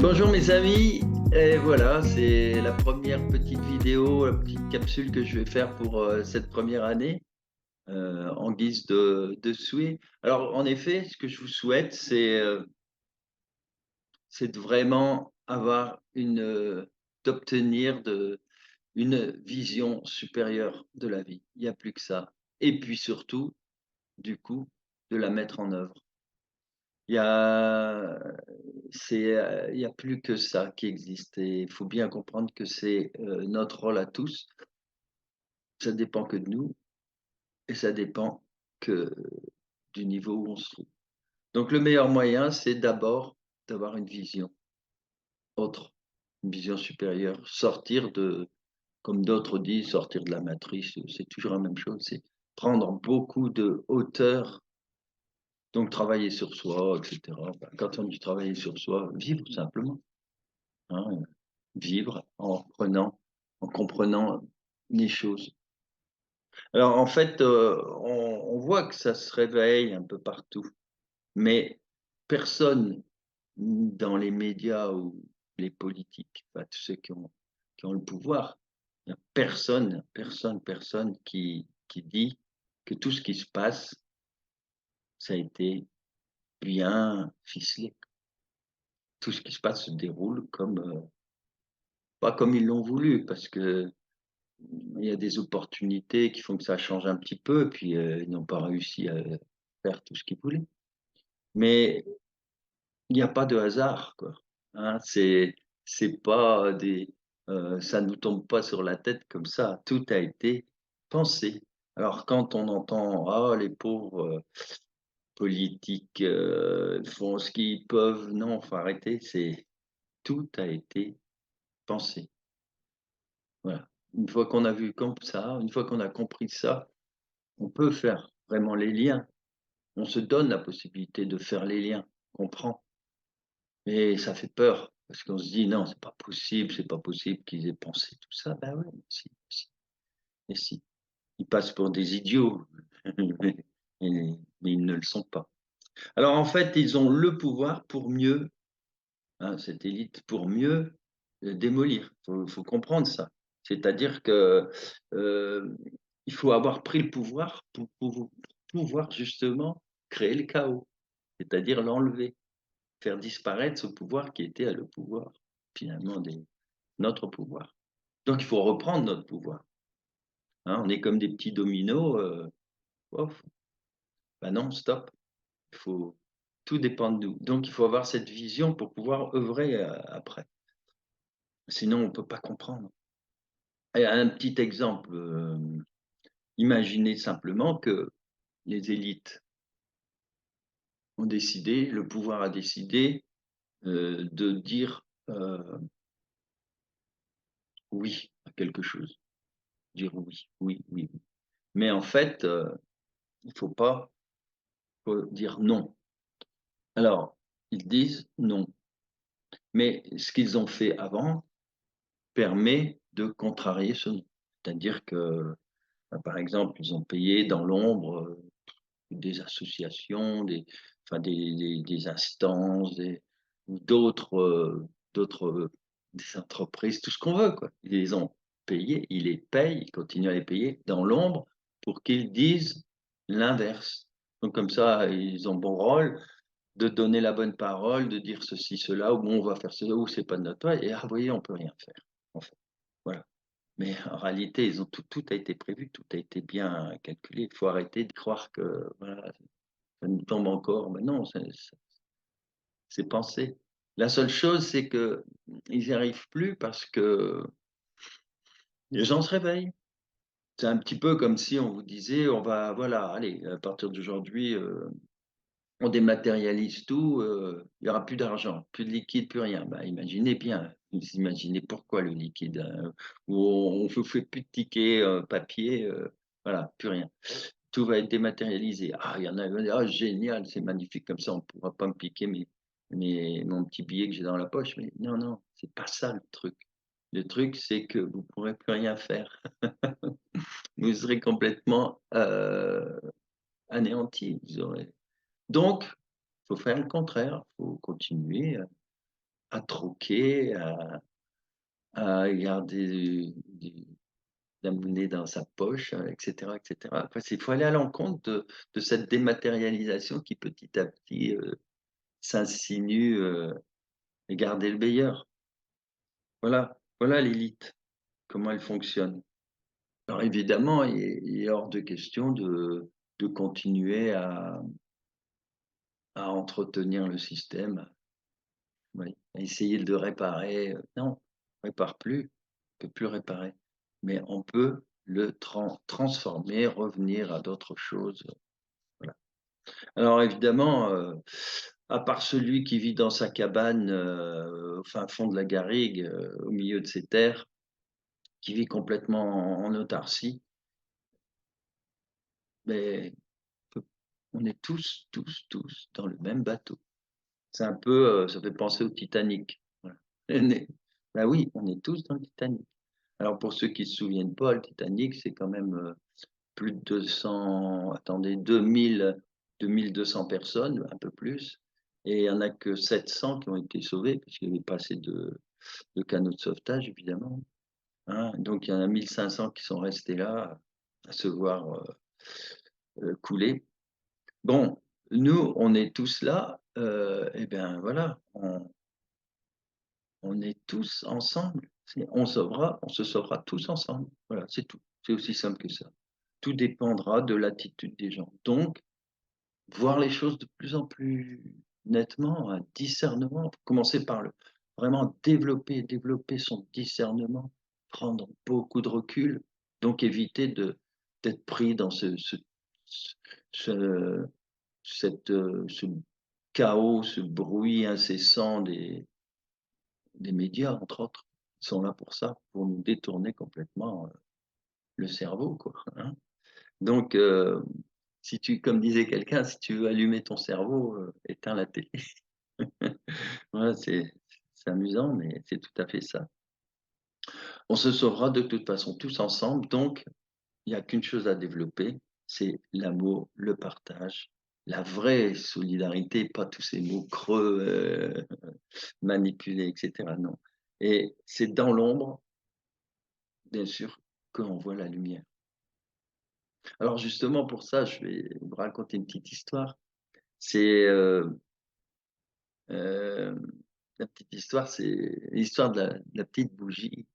Bonjour mes amis, et voilà, c'est la première petite vidéo, la petite capsule que je vais faire pour cette première année en guise de souhait. Alors en effet, ce que je vous souhaite, c'est de vraiment avoir d'obtenir une vision supérieure de la vie. Il n'y a plus que ça. Et puis surtout, du coup, de la mettre en œuvre. Il y a, il y a plus que ça qui existe et il faut bien comprendre que c'est notre rôle à tous. Ça dépend que de nous et ça dépend que du niveau où on se trouve. Donc le meilleur moyen, c'est d'abord d'avoir une vision autre, une vision supérieure, comme d'autres disent, sortir de la matrice, c'est toujours la même chose, c'est prendre beaucoup de hauteur. Donc travailler sur soi, etc. Ben, quand on dit travailler sur soi, vivre simplement, hein, vivre en comprenant les choses. Alors en fait, on voit que ça se réveille un peu partout, mais personne dans les médias ou les politiques, enfin, tous ceux qui ont le pouvoir, il n'y a personne qui dit que tout ce qui se passe, ça a été bien ficelé. Tout ce qui se passe se déroule pas comme ils l'ont voulu, parce que il y a des opportunités qui font que ça change un petit peu, et puis ils n'ont pas réussi à faire tout ce qu'ils voulaient. Mais il n'y a pas de hasard, quoi. Hein, c'est pas ça nous tombe pas sur la tête comme ça. Tout a été pensé. Alors quand on entend ah les pauvres politiques font ce qu'ils peuvent, non, faut arrêter. C'est tout a été pensé. Voilà. Une fois qu'on a vu comme ça, une fois qu'on a compris ça, on peut faire vraiment les liens. On se donne la possibilité de faire les liens, on comprend. Et ça fait peur, parce qu'on se dit, non, c'est pas possible qu'ils aient pensé tout ça. Ben oui, si, si, et si. Ils passent pour des idiots, mais ils ne le sont pas. Alors en fait, ils ont le pouvoir pour mieux, hein, cette élite, pour mieux démolir. Faut comprendre ça. C'est-à-dire que euh, il faut avoir pris le pouvoir pour pouvoir justement créer le chaos, c'est-à-dire l'enlever, faire disparaître ce pouvoir qui était le pouvoir, finalement, notre pouvoir. Donc il faut reprendre notre pouvoir. Hein, on est comme des petits dominos. Ouf, ben non, stop. Il faut, tout dépend de nous. Donc il faut avoir cette vision pour pouvoir œuvrer après. Sinon, on ne peut pas comprendre. Et un petit exemple, imaginez simplement que les élites ont décidé, le pouvoir a décidé de dire oui à quelque chose. Dire oui, oui, oui. Oui. Mais en fait, il faut pas faut dire non. Alors, ils disent non. Mais ce qu'ils ont fait avant permet de contrarier ce non. C'est-à-dire que, par exemple, ils ont payé dans l'ombre des associations, des instances, ou d'autres, des entreprises, tout ce qu'on veut, quoi. Ils les ont payés, ils les payent, ils continuent à les payer dans l'ombre pour qu'ils disent l'inverse. Donc comme ça, ils ont bon rôle de donner la bonne parole, de dire ceci, cela, ou bon, on va faire cela, ou c'est pas de notre part, et ah, vous voyez, on peut rien faire, en fait. Voilà. Mais en réalité, tout a été prévu, tout a été bien calculé. Il faut arrêter de croire que voilà, ça nous tombe encore. Mais non, c'est pensé. La seule chose, c'est que ils n'y arrivent plus parce que les gens se réveillent. C'est un petit peu comme si on vous disait, on va, voilà, allez, à partir d'aujourd'hui, on dématérialise tout, il n'y aura plus d'argent, plus de liquide, plus rien. Bah, imaginez bien, vous imaginez pourquoi le liquide, hein, où on ne fait plus de tickets papier, voilà, plus rien. Tout va être dématérialisé. Ah, il y en a, ah, génial, c'est magnifique, comme ça on ne pourra pas me piquer mon petit billet que j'ai dans la poche. Mais non, non, c'est pas ça le truc. Le truc, c'est que vous ne pourrez plus rien faire. Vous serez complètement anéanti. Donc, il faut faire le contraire, il faut continuer à troquer, à garder la monnaie dans sa poche, et cetera, et cetera. Enfin, il faut aller à l'encontre de cette dématérialisation qui petit à petit, s'insinue, et garder le meilleur. Voilà l'élite, comment elle fonctionne. Alors évidemment, il est hors de question de continuer à entretenir le système, oui, à essayer de le réparer, non, on répare plus, on peut plus réparer, mais on peut le transformer, revenir à d'autres choses, voilà. Alors évidemment, à part celui qui vit dans sa cabane, au fin fond de la garrigue, au milieu de ses terres, qui vit complètement en autarcie, mais peu on est tous dans le même bateau. C'est un peu, ça fait penser au Titanic, voilà. On est Bah oui, on est tous dans le Titanic. Alors pour ceux qui se souviennent pas, le Titanic, c'est quand même, plus de 200, attendez, 2 200 personnes, un peu plus, et il y en a que 700 qui ont été sauvés parce qu'il y avait pas assez de canaux de sauvetage évidemment, hein. Donc il y en a 1 500 qui sont restés là à se voir, couler. Bon, nous, on est tous là, et bien voilà, on est tous ensemble. On se sauvera tous ensemble. Voilà, c'est tout. C'est aussi simple que ça. Tout dépendra de l'attitude des gens. Donc, voir les choses de plus en plus nettement, un discernement, commencer par le vraiment développer son discernement, prendre beaucoup de recul, donc éviter d'être pris dans ce ce chaos, ce bruit incessant des médias, entre autres. Ils sont là pour ça, pour nous détourner complètement, le cerveau, quoi, hein. Donc, si tu comme disait quelqu'un: «Si tu veux allumer ton cerveau, éteins la télé». Voilà, c'est amusant, mais c'est tout à fait ça. On se sauvera de toute façon tous ensemble, donc il n'y a qu'une chose à développer, c'est l'amour, le partage, la vraie solidarité, pas tous ces mots creux, manipulés et cetera, non. Et c'est dans l'ombre, bien sûr, qu'on voit la lumière. Alors justement pour ça, je vais vous raconter une petite histoire. C'est, la petite histoire, c'est l'histoire de la petite bougie,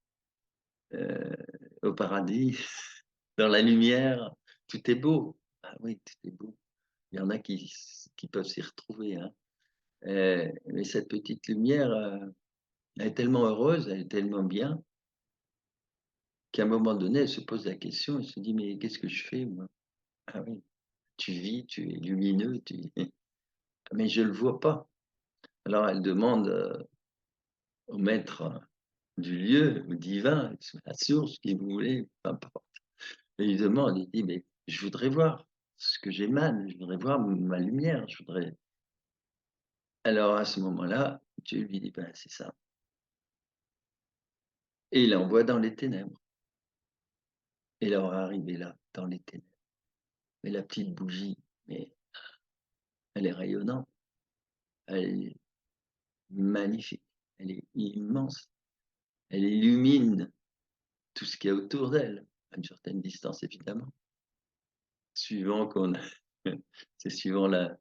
heu, au paradis, dans la lumière, tout est beau. Ah oui, tout est beau. Il y en a qui peuvent s'y retrouver, hein. Mais cette petite lumière, elle est tellement heureuse, elle est tellement bien, qu'à un moment donné, elle se pose la question, elle se dit: «Mais qu'est-ce que je fais moi?» Ah oui, tu vis, tu es lumineux, tu mais je le vois pas. Alors elle demande, au maître du lieu, au divin, la source, qui vous voulez, peu importe. Et il demande, il dit: «Mais je voudrais voir ce que j'émane, je voudrais voir ma lumière, je voudrais». Alors à ce moment-là, Dieu lui dit: «Ben, c'est ça», et il l'envoie dans les ténèbres, et leur arrivé là, dans les ténèbres. Mais la petite bougie, mais elle est rayonnante, elle est magnifique, elle est immense, elle illumine tout ce qu'il y a autour d'elle, à une certaine distance évidemment, suivant qu'on c'est suivant la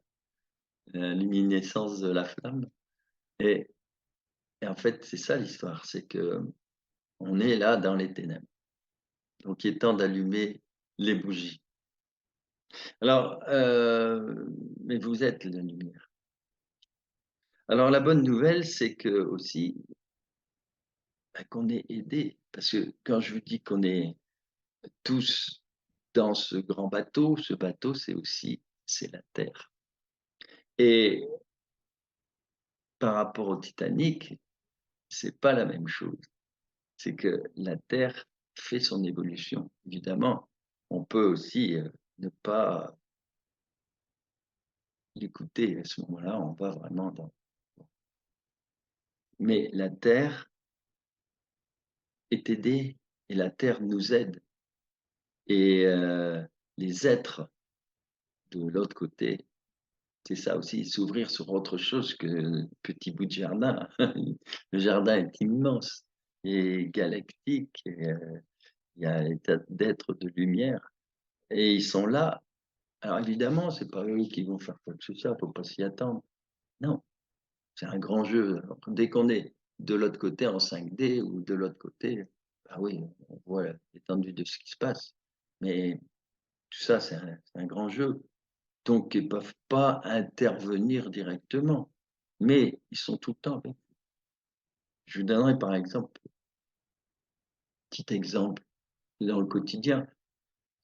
luminescence de la flamme, et en fait, c'est ça l'histoire, c'est qu'on est là dans les ténèbres, donc il est temps d'allumer les bougies. Alors, mais vous êtes la lumière. Alors la bonne nouvelle, c'est que aussi, bah, qu'on est aidés, parce que quand je vous dis qu'on est tous dans ce bateau, c'est la Terre, et par rapport au Titanic, c'est pas la même chose. C'est que la Terre fait son évolution. Évidemment, on peut aussi, ne pas l'écouter. À ce moment-là, on va vraiment dans, mais la Terre est aidée et la Terre nous aide, et les êtres de l'autre côté C'est ça aussi, s'ouvrir sur autre chose que le petit bout de jardin. Le jardin est immense et galactique et il y a des tas d'êtres de lumière et ils sont là. Alors évidemment, c'est pas eux qui vont faire quoi que ce soit, faut pas s'y attendre. Non, c'est un grand jeu. Alors dès qu'on est de l'autre côté en 5D ou de l'autre côté, bah oui, on voit l'étendue de ce qui se passe. Mais tout ça, c'est un grand jeu. Donc ils peuvent pas intervenir directement, mais ils sont tout le temps avec. Je vous donnerai par exemple, petit exemple dans le quotidien,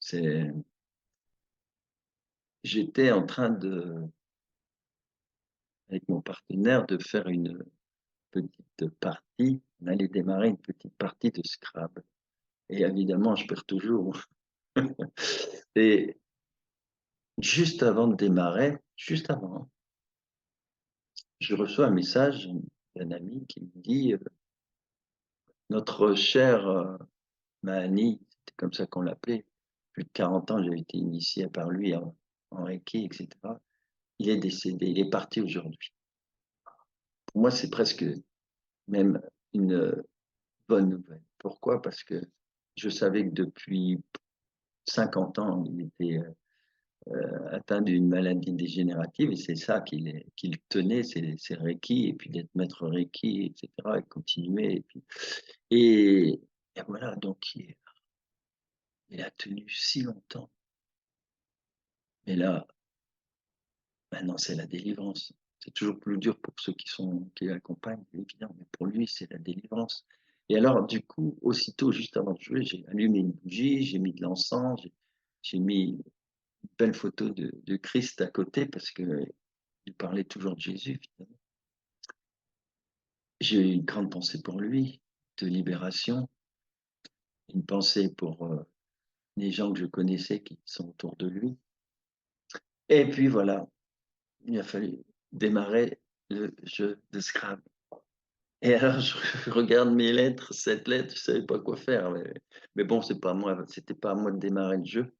c'est j'étais en train de avec mon partenaire de faire une petite partie, on allait démarrer une petite partie de Scrabble et évidemment je perds toujours et juste avant de démarrer, juste avant, hein, je reçois un message d'un ami qui me dit, «Notre cher, Mahani», c'était comme ça qu'on l'appelait, plus de 40 ans, j'avais été initié par lui en reiki et cetera. Il est décédé, il est parti aujourd'hui. Pour moi, c'est presque même une, bonne nouvelle. Pourquoi? Parce que je savais que depuis 50 ans, il était, atteint d'une maladie dégénérative et c'est ça qui le tenait, c'est le reiki et puis d'être maître reiki et cetera et continuer et puis et et voilà donc il a tenu si longtemps. Mais là, maintenant, c'est la délivrance. C'est toujours plus dur pour ceux qui l'accompagnent, c'est évident, mais pour lui, c'est la délivrance. Et alors, du coup, aussitôt, juste avant de jouer, j'ai allumé une bougie, j'ai mis de l'encens, j'ai mis une belle photo de Christ à côté parce qu'il parlait toujours de Jésus, finalement. J'ai eu une grande pensée pour lui, de libération, une pensée pour les gens que je connaissais qui sont autour de lui. Et puis voilà, il a fallu démarrer le jeu de Scrabble. Et alors je regarde mes lettres, 7 lettres, je savais pas quoi faire, mais bon, c'est pas moi, c'était pas à moi de démarrer le jeu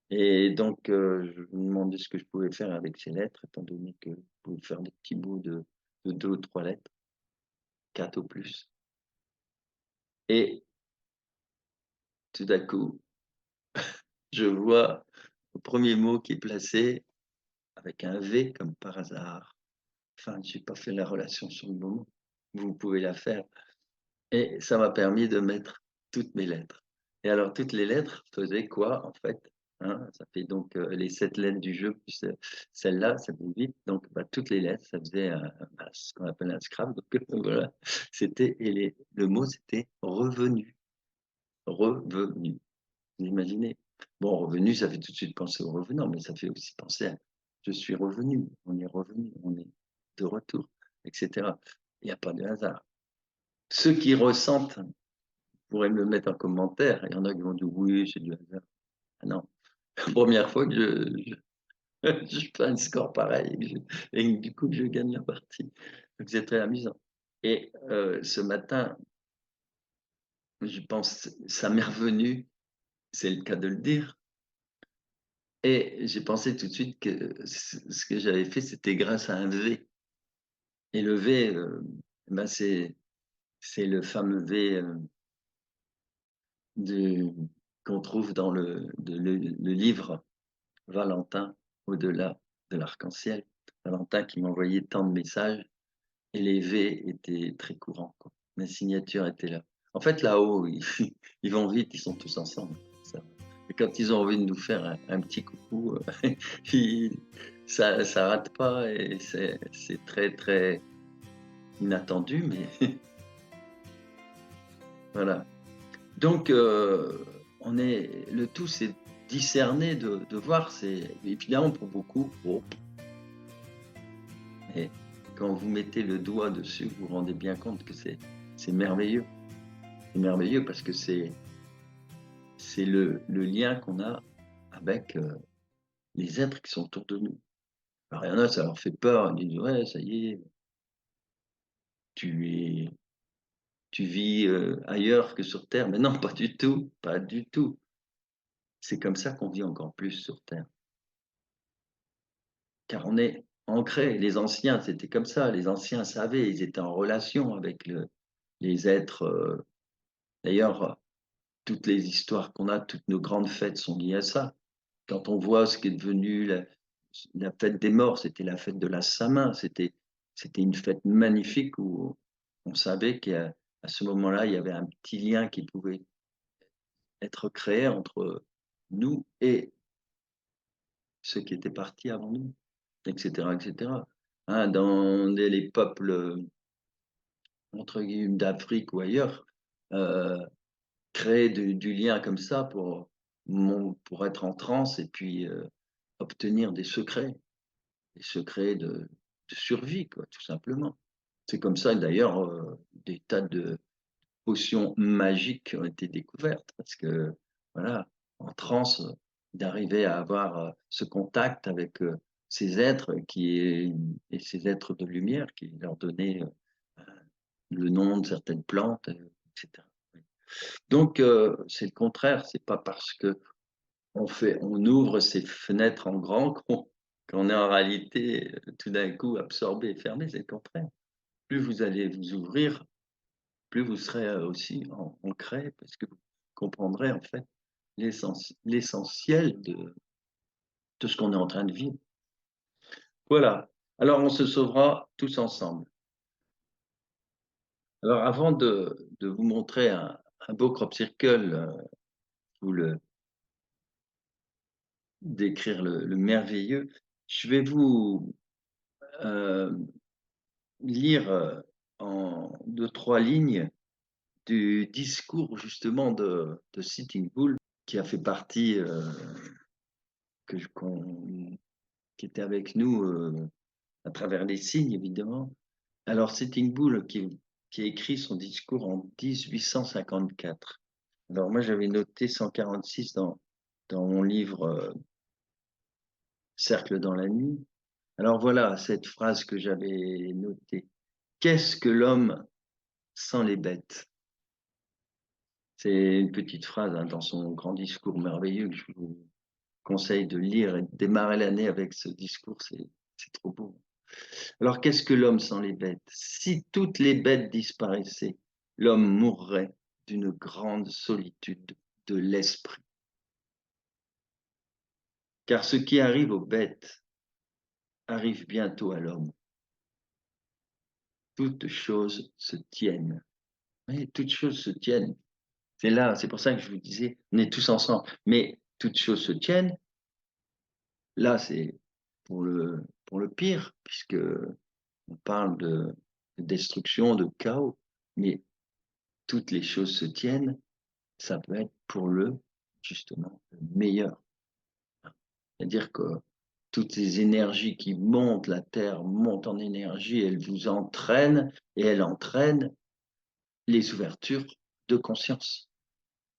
et donc je me demandais ce que je pouvais faire avec ces lettres, étant donné que je pouvais faire des petits bouts de 2 ou 3 lettres, 4 au plus et tout d'un coup, je vois le premier mot qui est placé avec un V comme par hasard. Enfin, j'ai pas fait la relation sur le moment. Vous pouvez la faire. Et ça m'a permis de mettre toutes mes lettres. Et alors toutes les lettres faisaient quoi en fait? Hein? Ça fait donc, les 7 lettres du jeu plus, celle-là, ça fait 8 donc bah, toutes les lettres, ça faisait bah, ce qu'on appelle un Scrabble donc voilà. C'était et le mot c'était revenu, revenu. Vous imaginez? Bon, revenu, ça fait tout de suite penser au revenant, mais ça fait aussi penser à: «Je suis revenu», on est revenu, on est de retour et cetera. Il y a pas de hasard. Ceux qui ressentent pourraient me le mettre en commentaire. Il y en a qui vont dire: «Oui, c'est du hasard». Ah non, la première fois que je fais un score pareil et que du coup je gagne la partie. Donc c'est très amusant et ce matin, je pense ça m'est revenu, c'est le cas de le dire et j'ai pensé tout de suite que ce que j'avais fait, c'était grâce à un V et le V, ben, c'est le fameux V, de qu'on trouve dans le livre Valentin, au-delà de l'arc-en-ciel. Valentin qui m'envoyait tant de messages et les V étaient très courants, quoi. La signature était là. En fait, là-haut, ils ils vont vite, ils sont tous ensemble, ça et quand ils ont envie de nous faire un petit coucou, ils ça rate pas et c'est très, très inattendu, mais voilà. Donc on est le tout, c'est discerner, de voir, c'est évidemment pour beaucoup, bon. Et quand vous mettez le doigt dessus, vous vous rendez bien compte que c'est merveilleux. C'est merveilleux parce que c'est le lien qu'on a avec, les êtres qui sont autour de nous. Alors il y en a, ça leur fait peur, ils disent: «Ouais, ça y est, tu es tu vis, ailleurs que sur terre». Mais non, pas du tout, pas du tout. C'est comme ça qu'on vit encore plus sur terre. Car on est ancré. Les anciens, c'était comme ça. Les anciens savaient, ils étaient en relation avec les êtres. D'ailleurs, toutes les histoires qu'on a, toutes nos grandes fêtes sont liées à ça. Quand on voit ce qui est devenu la fête des morts, c'était la fête de la Samin. C'était une fête magnifique où on savait qu'à à ce moment-là, il y avait un petit lien qui pouvait être créé entre nous et ceux qui étaient partis avant nous, etc., etc. Hein, dans les peuples, entre guillemets, d'Afrique ou ailleurs, euh, créer du lien comme ça pour être en transe et puis obtenir des secrets de survie, quoi, tout simplement. C'est comme ça, d'ailleurs, des tas de potions magiques ont été découvertes, parce que, voilà, en transe, d'arriver à avoir ce contact avec ces êtres et ces êtres de lumière qui leur donnaient le nom de certaines plantes, etc. Donc, c'est le contraire, c'est pas parce que on ouvre ses fenêtres en grand qu'on est en réalité tout d'un coup absorbé et fermé, c'est le contraire. Plus vous allez vous ouvrir, plus vous serez aussi ancré, parce que vous comprendrez en fait l'essentiel de ce qu'on est en train de vivre. Voilà. Alors, on se sauvera tous ensemble. Alors, avant de vous montrer un beau crop circle, vous le décrire le merveilleux, je vais vous euh, lire en deux, trois lignes du discours justement de Sitting Bull, qui a fait partie, que je- qu'on- qui était avec nous à travers les signes, évidemment. Alors, Sitting Bull, qui a écrit son discours en 1854. Alors, moi, j'avais noté 146 dans mon livre Cercle dans la nuit. Alors, voilà cette phrase que j'avais notée. Qu'est-ce que l'homme sans les bêtes? C'est une petite phrase hein, dans son grand discours merveilleux que je vous conseille de lire et de démarrer l'année avec ce discours, c'est trop beau. Alors qu'est-ce que l'homme sans les bêtes? Si toutes les bêtes disparaissaient, l'homme mourrait d'une grande solitude de l'esprit. Car ce qui arrive aux bêtes arrive bientôt à l'homme. Toutes choses se tiennent. Oui, toutes choses se tiennent. C'est là, c'est pour ça que je vous disais, on est tous ensemble. Mais toutes choses se tiennent. Là, c'est pour le pire, puisque on parle de destruction, de chaos. Mais toutes les choses se tiennent, ça peut être pour justement, le meilleur. C'est-à-dire que toutes ces énergies qui montent, la Terre monte en énergie, elle vous entraîne et elle entraîne les ouvertures de conscience.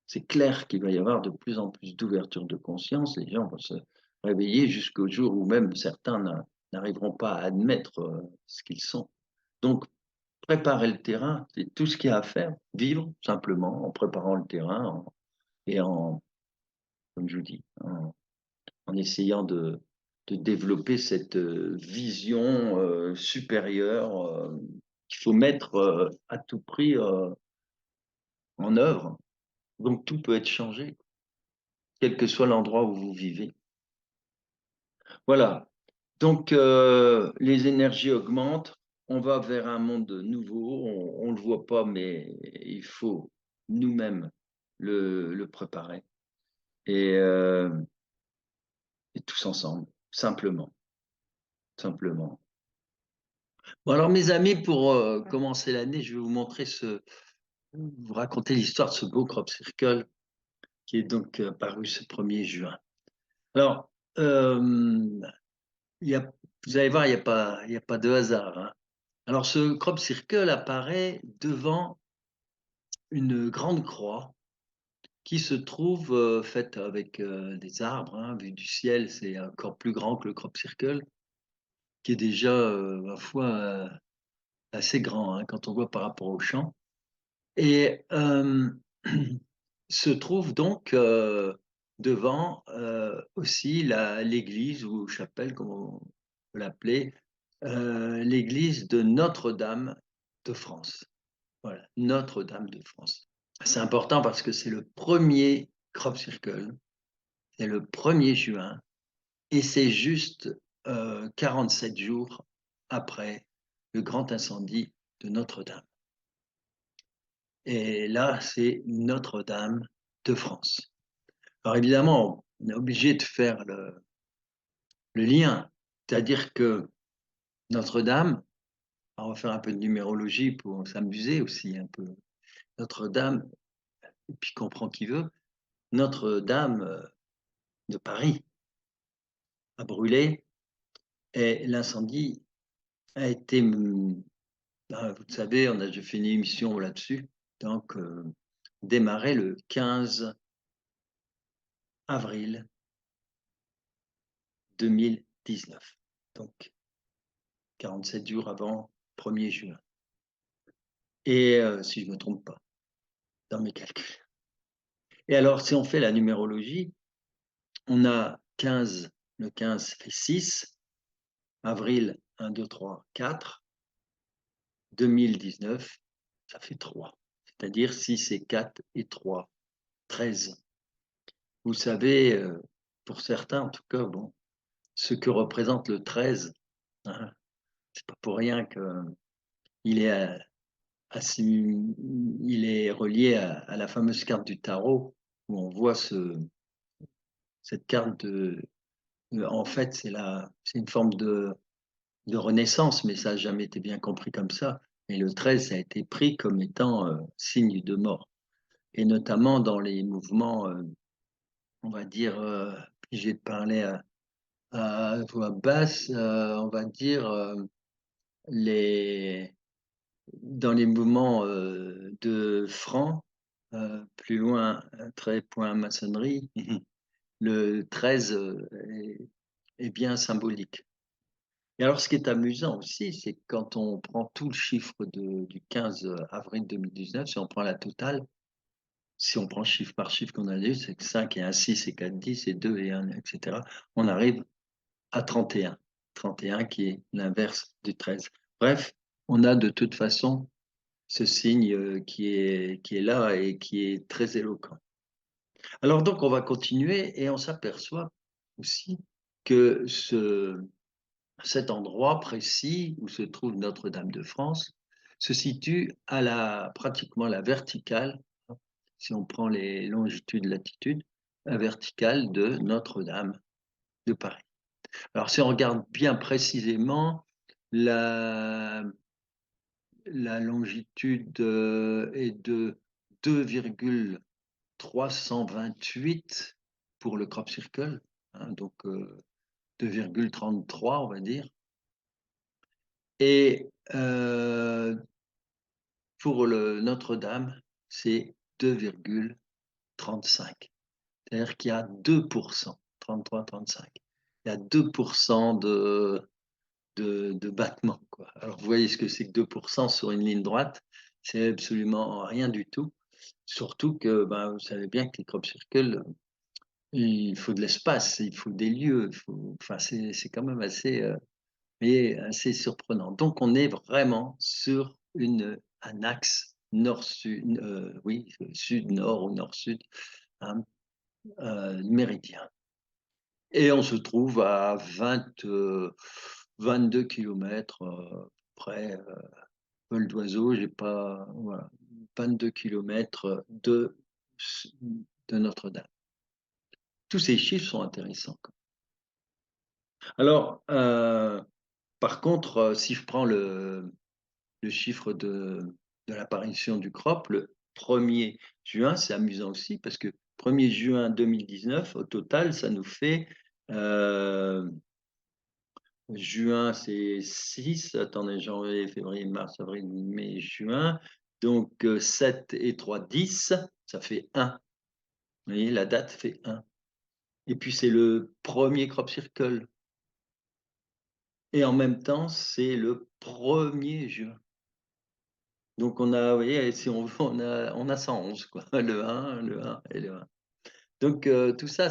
C'est clair qu'il va y avoir de plus en plus d'ouverture de conscience. Les gens vont se réveiller jusqu'au jour où même certains n'arriveront pas à admettre ce qu'ils sont. Donc, préparer le terrain, c'est tout ce qu'il y a à faire. Vivre simplement en préparant le terrain et comme je vous dis, en essayant de développer cette vision supérieure qu'il faut mettre à tout prix en œuvre. Donc, tout peut être changé, quel que soit l'endroit où vous vivez. Voilà. Donc, les énergies augmentent. On va vers un monde nouveau. On ne le voit pas, mais il faut nous-mêmes le préparer. Et, euh, et tous ensemble, simplement. Simplement. Bon, alors, mes amis, pour commencer l'année, je vais vous montrer vous raconter l'histoire de ce beau crop circle qui est donc paru ce 1er juin. Alors, euh, il y a, vous allez voir, il y a pas de hasard, hein. Alors, ce crop circle apparaît devant une grande croix qui se trouve faite avec des arbres, hein, vue du ciel, c'est encore plus grand que le crop circle, qui est déjà, ma foi, assez grand hein, quand on voit par rapport au champ. Et se trouve donc devant aussi l'église ou chapelle, comme on peut l'appeler, l'église de Notre-Dame de France. Voilà, Notre-Dame de France. C'est important parce que c'est le premier crop circle, c'est le 1er juin et c'est juste, 47 jours après le grand incendie de Notre-Dame et là, c'est Notre-Dame de France. Alors évidemment, on est obligé de faire le lien, c'est-à-dire que Notre-Dame, on va faire un peu de numérologie pour s'amuser aussi un peu. Notre-Dame, et puis comprend qui veut, Notre-Dame, de Paris a brûlé et l'incendie a été, ben, vous le savez, on a déjà fait une émission là-dessus, donc démarré le 15 avril 2019, donc 47 jours avant 1er juin et si je ne me trompe pas dans mes calculs. Et alors si on fait la numérologie, on a 15, le 15 fait 6, avril 1, 2, 3, 4, 2019, ça fait 3, c'est-à-dire 6 et 4 et 3, 13. Vous savez, pour certains en tout cas, bon, ce que représente le 13, hein, c'est pas pour rien qu'il est il est relié à la fameuse carte du tarot où on voit cette carte en fait, c'est une forme de renaissance, mais ça n'a jamais été bien compris comme ça. Et le 13 ça a été pris comme étant signe de mort. Et notamment dans les mouvements, on va dire, obligé de parler à voix basse, on va dire, les dans les mouvements, de francs, plus loin, trait, point, maçonnerie, le 13 est bien symbolique. Et alors ce qui est amusant aussi, c'est que quand on prend tout le chiffre du 15 avril 2019, si on prend la totale, si on prend chiffre par chiffre qu'on a dit, c'est que 5 et 1 6 et 4 10 et 2 et 1 et cetera, on arrive à 31. 31 qui est l'inverse du 13. Bref, on a de toute façon ce signe qui est là et qui est très éloquent. Alors donc on va continuer et on s'aperçoit aussi que cet endroit précis où se trouve Notre-Dame de France se situe pratiquement la verticale, si on prend les longitudes, latitudes, la verticale de Notre-Dame de Paris. Alors si on regarde bien précisément, la, la longitude est de 2,328 pour le crop circle, hein, donc 2,33 on va dire. Et pour le Notre-Dame, c'est 2,35. C'est-à-dire qu'il y a 2%, 33-35. Il y a 2% de battement, quoi. Alors vous voyez ce que c'est que 2% sur une ligne droite, c'est absolument rien du tout. Surtout que ben, vous savez bien que les crop circles, il faut de l'espace, il faut des lieux, enfin c'est quand même assez, assez surprenant. Donc on est vraiment sur un axe nord-sud, oui, sud-nord ou nord-sud, hein, méridien. Et on se trouve à 22 kilomètres près, vol d'oiseau, j'ai pas, voilà, 22 kilomètres de Notre-Dame. Tous ces chiffres sont intéressants. Alors, par contre, si je prends le chiffre de l'apparition du crop, le 1er juin, c'est amusant aussi parce que 1er juin 2019, au total, ça nous fait, juin, c'est 6, attendez, janvier, février, mars, avril, mai, juin, donc 7 et 3, 10, ça fait 1. Vous voyez, la date fait 1. Et puis c'est le 1er crop circle et en même temps, c'est le 1er juin. Donc on a, vous voyez, si on veut, on a 111 quoi, le 1 et le 1. Donc tout ça,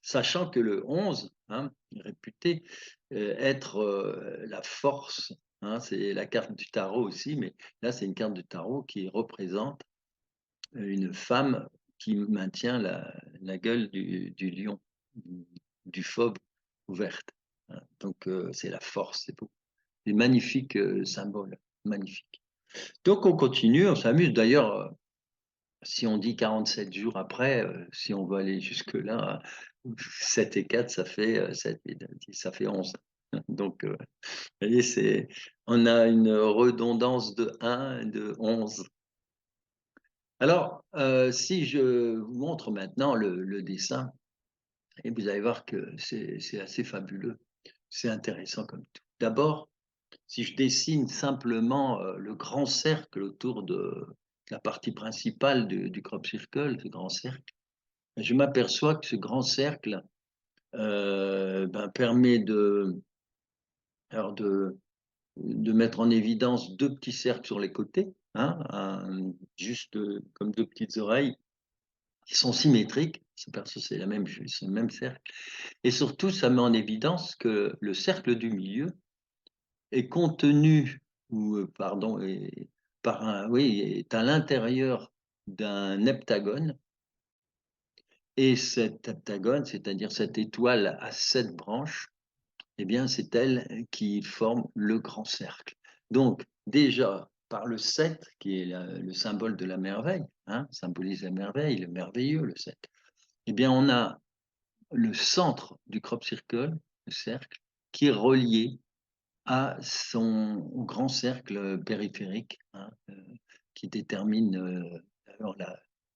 sachant que le 11, hein, réputé, être, la force, hein. C'est la carte du tarot aussi, mais là, c'est une carte du tarot qui représente une femme qui maintient la gueule du lion, du phobe ouverte, hein. Donc c'est la force, c'est beau. C'est magnifique, symbole, magnifique. Donc on continue, on s'amuse. D'ailleurs, si on dit 47 jours après, si on veut aller jusque-là, 7 et 4 ça fait, 7 et 10 ça fait 11. Donc vous voyez, c'est on a une redondance de 1 et de 11. Alors, si je vous montre maintenant le dessin, et vous allez voir que c'est assez fabuleux. C'est intéressant comme tout. D'abord, si je dessine simplement, le grand cercle autour de la partie principale du crop circle, ce grand cercle, je m'aperçois que ce grand cercle, ben, permet alors de mettre en évidence 2 petits cercles sur les côtés, hein, juste, comme 2 petites oreilles qui sont symétriques. C'est c'est le même cercle et surtout ça met en évidence que le cercle du milieu est contenu ou, pardon, est par un oui, est à l'intérieur d'un heptagone et cet heptagone, c'est-à-dire cette étoile à 7 branches, eh bien, c'est elle qui forme le grand cercle. Donc déjà, par le 7 qui est le symbole de la merveille, hein, symbolise la merveille, le merveilleux, le 7. Eh bien, on a le centre du crop circle, le cercle, qui est relié à son au grand cercle périphérique, hein, qui détermine, alors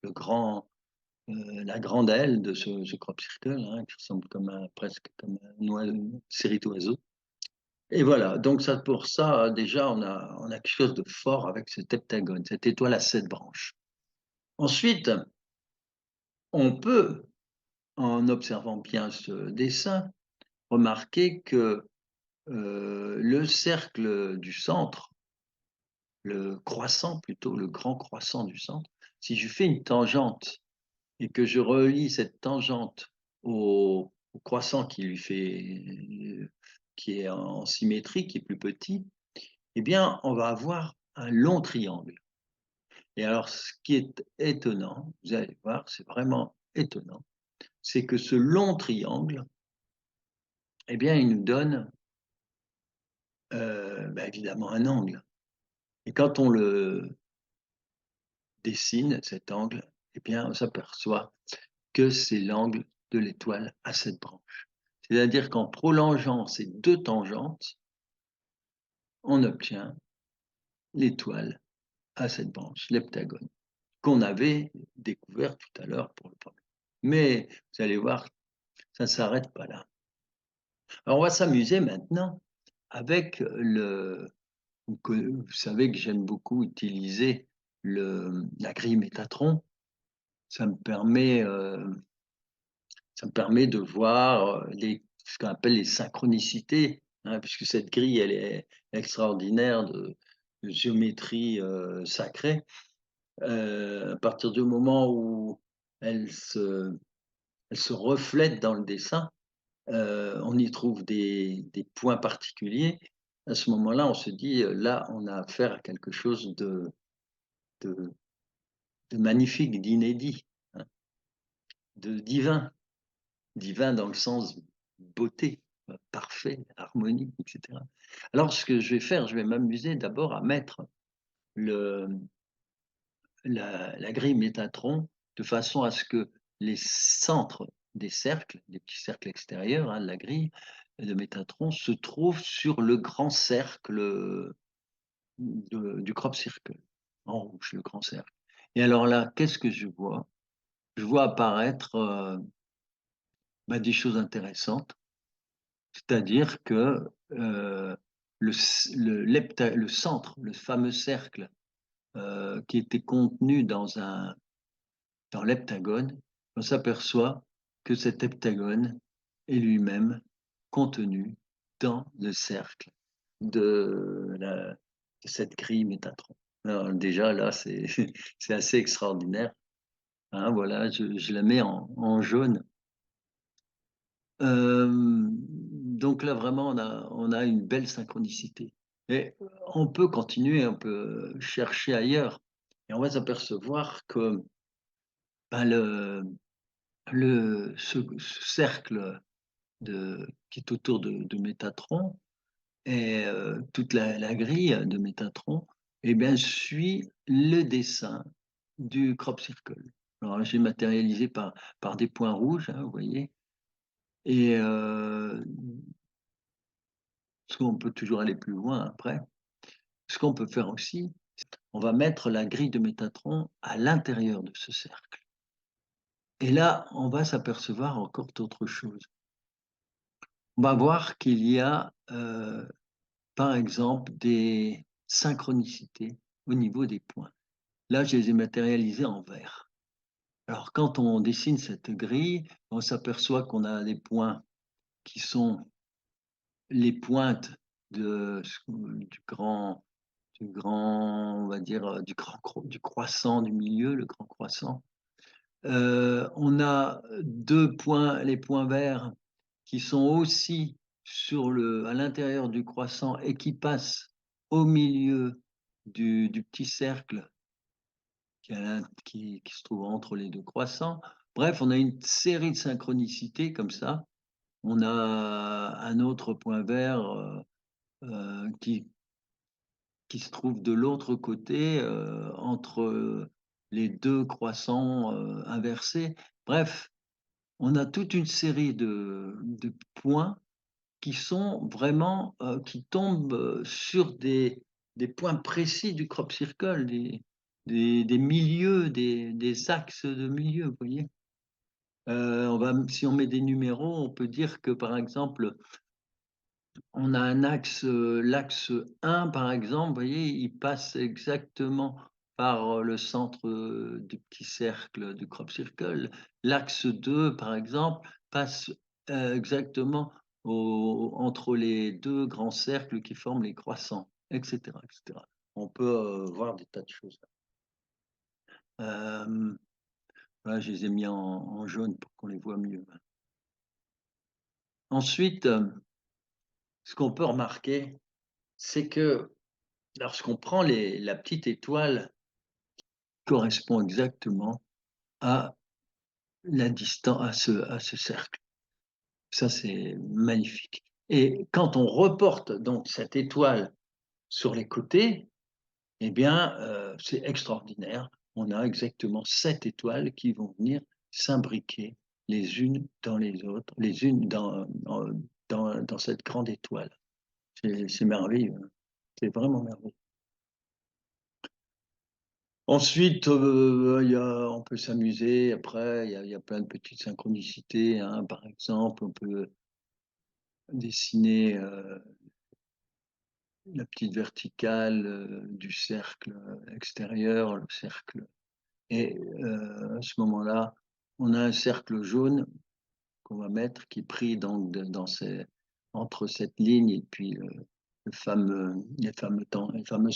le grand, la grande aile de ce crop circle, hein, qui ressemble presque comme une série d'oiseaux. Et voilà, donc ça pour ça, déjà, on a quelque chose de fort avec cet heptagone, cette étoile à 7 branches. Ensuite, on peut, en observant bien ce dessin, remarquer que, le cercle du centre, le croissant plutôt, le grand croissant du centre, si je fais une tangente et que je relie cette tangente au croissant qui lui fait qui est en symétrie, qui est plus petit, eh bien, on va avoir un long triangle. Et alors, ce qui est étonnant, vous allez voir, c'est vraiment étonnant, c'est que ce long triangle, eh bien, il nous donne, bah, évidemment un angle. Et quand on le dessine, cet angle, eh bien, on s'aperçoit que c'est l'angle de l'étoile à 7 branches. C'est-à-dire qu'en prolongeant ces 2 tangentes, on obtient l'étoile à 7 branches, l'heptagone, qu'on avait découvert tout à l'heure pour le premier. Mais vous allez voir, ça ne s'arrête pas là. Alors on va s'amuser maintenant avec vous savez que j'aime beaucoup utiliser la grille Métatron. Ça me permet, ça me permet de voir, ce qu'on appelle les synchronicités, hein, puisque cette grille, elle est extraordinaire de géométrie, sacrée. À partir du moment où elle se elle se reflète dans le dessin, on y trouve des points particuliers. À ce moment-là, on se dit, là, on a affaire à quelque chose de de magnifique, d'inédit, hein, de divin. Divin dans le sens beauté, parfait, harmonie, et cetera. Alors ce que je vais faire, je vais m'amuser d'abord à mettre le la grille Métatron de façon à ce que les centres des cercles, des petits cercles extérieurs, hein, de la grille de Métatron se trouvent sur le grand cercle, du crop circle, en rouge, le grand cercle. Et alors là, qu'est-ce que je vois? Je vois apparaître, bah, des choses intéressantes. C'est-à-dire que, le centre, le fameux cercle, qui était contenu dans l'heptagone, on s'aperçoit que cet heptagone est lui-même contenu dans le cercle de cette grille Métatron. Alors déjà là, c'est c'est assez extraordinaire, hein, voilà, je la mets en jaune. Hem, donc là, vraiment, on a une belle synchronicité et on peut continuer, on peut chercher ailleurs et on va s'apercevoir que, bah, ce cercle qui est autour de Métatron et toute la grille de Métatron et bien, suit le dessin du crop circle. Alors, j'ai matérialisé par des points rouges, hein, vous voyez? Et parce qu'on peut toujours aller plus loin après. Ce qu'on peut faire aussi, on va mettre la grille de Métatron à l'intérieur de ce cercle. Et là, on va s'apercevoir encore d'autres choses. On va voir qu'il y a, par exemple, des synchronicités au niveau des points. Là, je les ai matérialisés en vert. Alors, quand on dessine cette grille, on s'aperçoit qu'on a des points qui sont les pointes du grand, on va dire, du croissant du milieu, le grand croissant. On a 2 points, les points verts qui sont aussi à l'intérieur du croissant et qui passent au milieu du petit cercle qui se trouve entre les 2 croissants. Bref, on a une série de synchronicités comme ça. On a un autre point vert, qui se trouve de l'autre côté, entre les 2 croissants, inversés. Bref, on a toute une série de points qui sont vraiment, qui tombent, sur des points précis du crop circle, des milieux, des axes de milieu, vous voyez? Si on met des numéros, on peut dire que, par exemple, on a un axe, l'axe 1 par exemple, vous voyez, il passe exactement par, le centre, du petit cercle du crop circle. L'axe 2 par exemple passe, exactement entre les 2 grands cercles qui forment les croissants, et cetera, et cetera. On peut, voir des tas de choses. Hem, voilà, je les ai mis en jaune pour qu'on les voit mieux. Ensuite, ce qu'on peut remarquer, c'est que lorsqu'on prend la petite étoile correspond exactement à la distance à ce cercle. Ça, c'est magnifique et quand on reporte donc cette étoile sur les côtés, eh bien, c'est extraordinaire. On a exactement 7 étoiles qui vont venir s'imbriquer les unes dans les autres, les unes dans cette grande étoile. C'est merveilleux, hein. C'est vraiment merveilleux. Ensuite, on peut s'amuser après, il y a plein de petites synchronicités, hein. Par exemple, on peut dessiner, la petite verticale, du cercle, extérieur, le cercle et à ce moment-là, on a un cercle jaune qu'on va mettre qui est pris donc dans ces entre cette ligne et puis les fameuses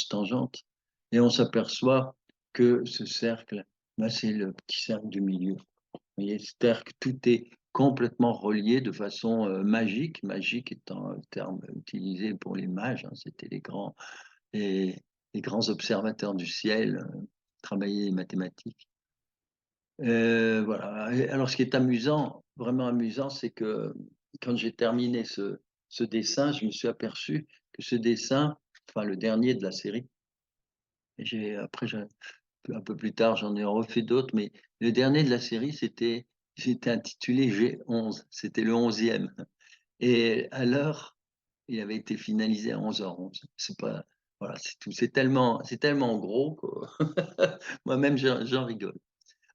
tangentes et on s'aperçoit que ce cercle, bah, c'est le petit cercle du milieu. Vous voyez? C'est-à-dire que tout est complètement relié de façon, magique, magique étant un terme utilisé pour les mages, hein, c'était les les grands observateurs du ciel, travaillaient les mathématiques. Voilà et alors ce qui est amusant, vraiment amusant, c'est que quand j'ai terminé ce dessin, je me suis aperçu que ce dessin, enfin le dernier de la série et j'ai un peu plus tard, j'en ai refait d'autres, mais le dernier de la série, c'était intitulé G11, c'était le 11e et à l'heure, il avait été finalisé à 11h11. C'est pas voilà, c'est tout. C'est tellement gros que moi-même j'en rigole.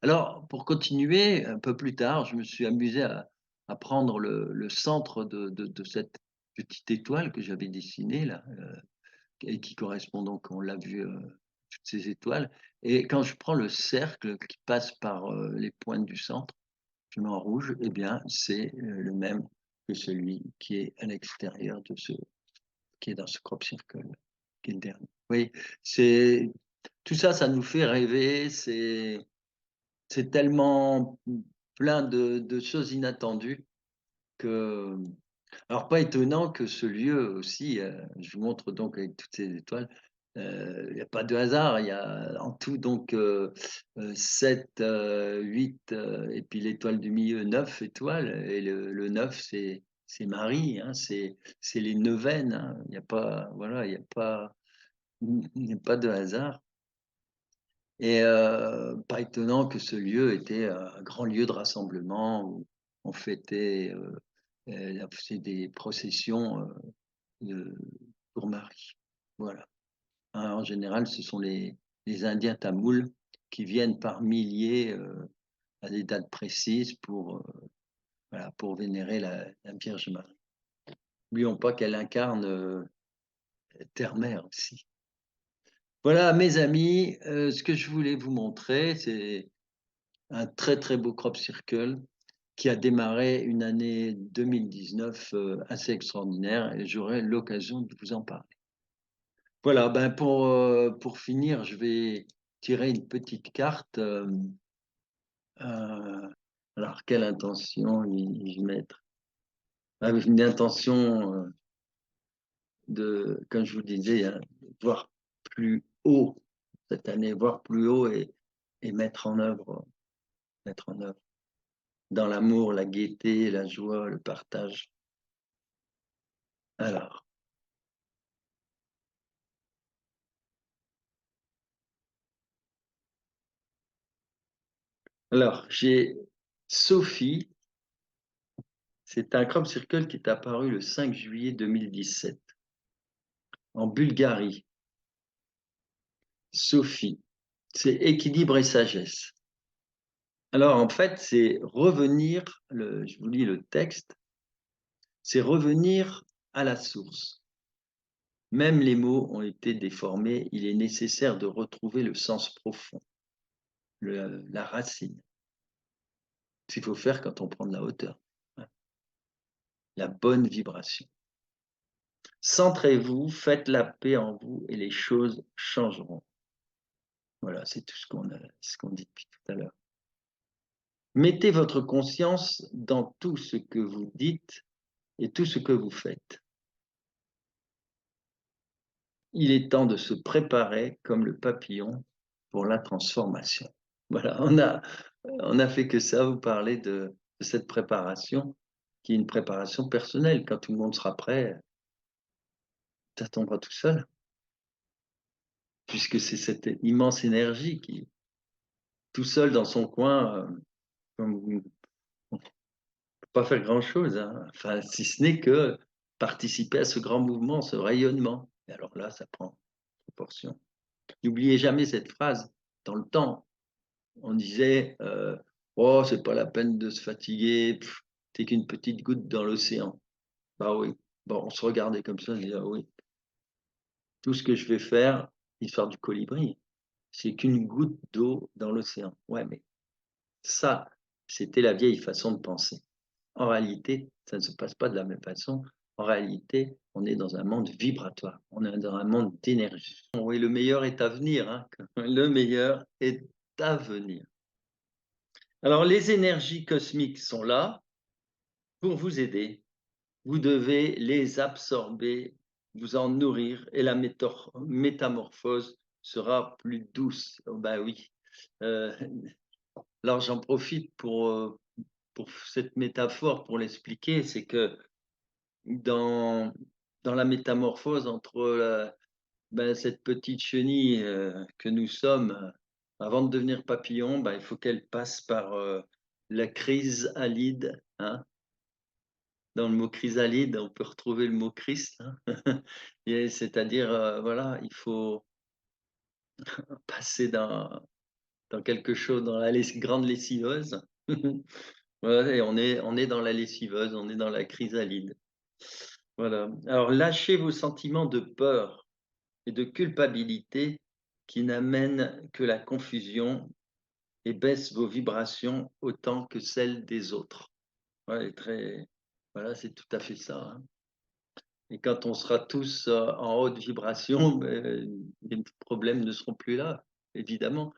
Alors, pour continuer, un peu plus tard, je me suis amusé à prendre le centre de cette petite étoile que j'avais dessinée là, et qui correspond donc, on l'a vu, toutes ces étoiles et quand je prends le cercle qui passe par, les pointes du centre, je mets en rouge et bien, c'est, le même que celui qui est à l'extérieur qui est dans ce crop circle, qui est le dernier. Oui, c'est tout ça, ça nous fait rêver, c'est tellement plein de choses inattendues que Alors pas étonnant que ce lieu aussi, je vous montre donc avec toutes ces étoiles, il y a pas de hasard, il y a en tout donc 7, 8, et puis l'étoile du milieu, 9 étoiles et le 9 c'est Marie, hein, c'est les neuvaines, hein. Il y a pas voilà, il y a pas de hasard et pas étonnant que ce lieu était un grand lieu de rassemblement où on fêtait, on faisait des processions, Heu, pour Marie. Voilà. Hein, en général, ce sont les Indiens tamouls qui viennent par milliers, à des dates précises pour, voilà, pour vénérer la Vierge Marie. N'oublions pas qu'elle incarne, terre-mère aussi. Voilà mes amis, ce que je voulais vous montrer, c'est un très, très beau crop circle qui a démarré une année 2019, assez extraordinaire et j'aurai l'occasion de vous en parler. Voilà, ben, pour finir, je vais tirer une petite carte, alors quelle intention y mettre? Avec une intention, de comme je vous disais, hein, voir plus haut cette année, voir plus haut et mettre en œuvre dans l'amour, la gaieté, la joie, le partage. Alors alors j'ai Sophie, c'est un crop circle qui est apparu le 5 juillet 2017 en Bulgarie. Sophie, c'est équilibre et sagesse. Alors en fait, c'est revenir, je vous lis le texte, c'est revenir à la source. Même les mots ont été déformés, il est nécessaire de retrouver le sens profond, la racine. Ce qu'il faut faire quand on prend de la hauteur, hein, la bonne vibration. Centrez-vous, faites la paix en vous et les choses changeront. Voilà, c'est tout ce qu'on dit depuis tout à l'heure. Mettez votre conscience dans tout ce que vous dites et tout ce que vous faites. Il est temps de se préparer comme le papillon pour la transformation. Voilà, on a fait que ça, vous parler de cette préparation qui est une préparation personnelle. Quand tout le monde sera prêt, ça tombera tout seul, puisque c'est cette immense énergie qui, tout seul dans son coin, comme on ne peut pas faire grand-chose, hein. Enfin, si ce n'est que participer à ce grand mouvement, ce rayonnement. Et alors là, ça prend proportion. N'oubliez jamais cette phrase dans le temps. On disait, «Oh, c'est pas la peine de se fatiguer, tu qu'une petite goutte dans l'océan». Bah oui, bon, on se regardait comme ça, on se disait: «Ah oui, tout ce que je vais faire, l'histoire du colibri, c'est qu'une goutte d'eau dans l'océan». Ouais, mais ça, c'était la vieille façon de penser. En réalité, ça ne se passe pas de la même façon. En réalité, on est dans un monde vibratoire, on est dans un monde d'énergie. Oui, le meilleur est à venir, hein, le meilleur est à venir. Alors les énergies cosmiques sont là pour vous aider. Vous devez les absorber, vous en nourrir et la métamorphose sera plus douce. Oh bah oui. Heu, alors j'en profite pour cette métaphore, pour l'expliquer, c'est que dans dans la métamorphose entre, cette petite chenille, que nous sommes, avant de devenir papillon, il faut qu'elle passe par, la chrysalide, hein. Dans le mot chrysalide, on peut retrouver le mot Christ, hein. Et c'est-à-dire, voilà, il faut passer dans quelque chose, dans la grande lessiveuse. Voilà et on est dans la lessiveuse, on est dans la chrysalide. Voilà. Alors lâchez vos sentiments de peur et de culpabilité qui n'amènent que la confusion et baissent vos vibrations autant que celles des autres. Ouais, très voilà, c'est tout à fait ça, hein. Et quand on sera tous, en haute vibration, les problèmes ne seront plus là, évidemment,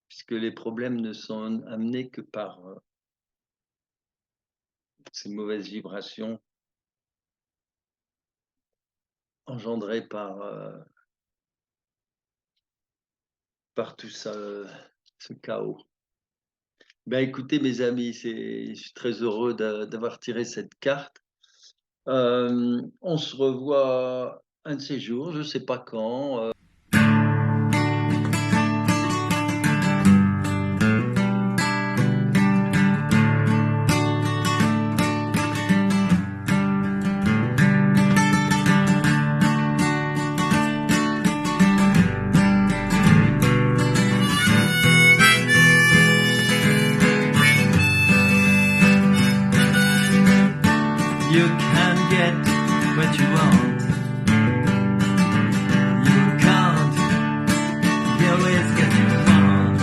puisque les problèmes ne sont amenés que par, ces mauvaises vibrations engendrés par tout ça, ce chaos. Ben, écoutez mes amis, je suis très heureux d'avoir tiré cette carte. On se revoit un de ces jours, je ne sais pas quand. You can get what you want. You can't. You always get what you want.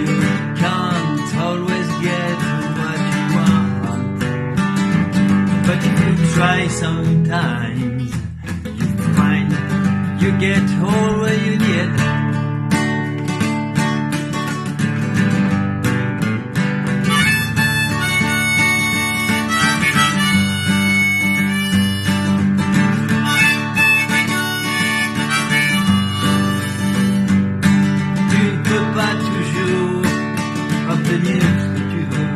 You can't always get what you want. But if you try sometimes, you find you get all what you need. Obtenir ce que tu veux.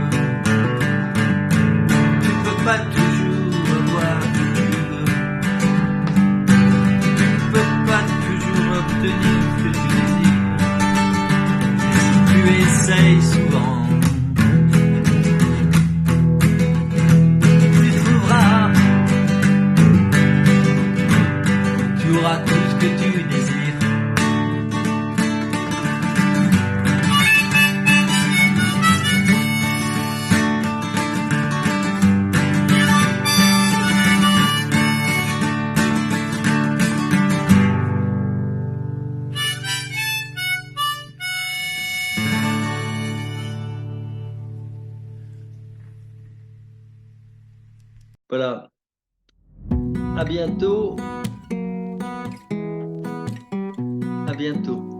Tu peux pas toujours avoir ce que tu veux. Tu peux pas toujours obtenir ce que tu désires. Et si tu essayes souvent, tu trouveras. Tu auras tout ce que tu désires. Voilà. À bientôt. À bientôt.